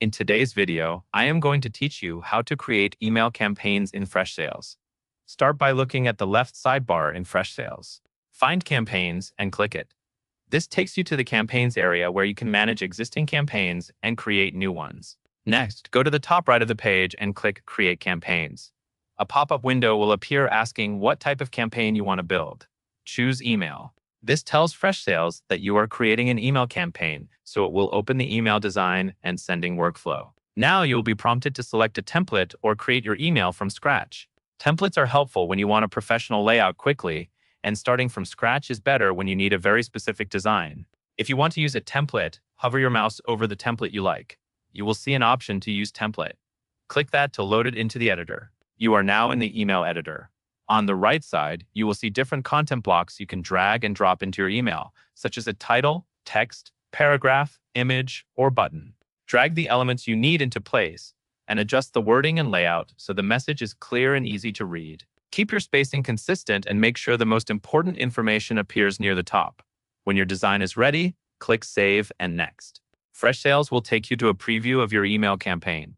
In today's video, I am going to teach you how to create email campaigns in Freshsales. Start by looking at the left sidebar in Freshsales. Find Campaigns and click it. This takes you to the Campaigns area where you can manage existing campaigns and create new ones. Next, go to the top right of the page and click Create Campaigns. A pop-up window will appear asking what type of campaign you want to build. Choose Email. This tells Freshsales that you are creating an email campaign, so it will open the email design and sending workflow. Now you will be prompted to select a template or create your email from scratch. Templates are helpful when you want a professional layout quickly, and starting from scratch is better when you need a very specific design. If you want to use a template, hover your mouse over the template you like. You will see an option to use template. Click that to load it into the editor. You are now in the email editor. On the right side, you will see different content blocks you can drag and drop into your email, such as a title, text, paragraph, image, or button. Drag the elements you need into place and adjust the wording and layout so the message is clear and easy to read. Keep your spacing consistent and make sure the most important information appears near the top. When your design is ready, click Save and Next. Freshsales will take you to a preview of your email campaign.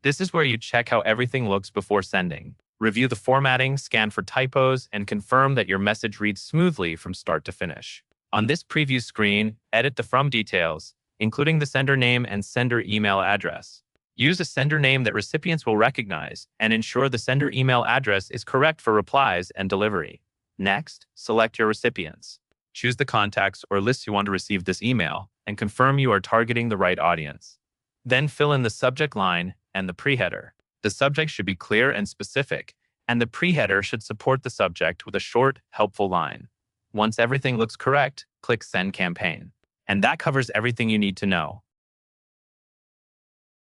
This is where you check how everything looks before sending. Review the formatting, scan for typos, and confirm that your message reads smoothly from start to finish. On this preview screen, edit the From details, including the sender name and sender email address. Use a sender name that recipients will recognize and ensure the sender email address is correct for replies and delivery. Next, select your recipients. Choose the contacts or lists you want to receive this email and confirm you are targeting the right audience. Then fill in the subject line and the pre-header. The subject should be clear and specific, and the pre-header should support the subject with a short, helpful line. Once everything looks correct, click Send Campaign. And that covers everything you need to know.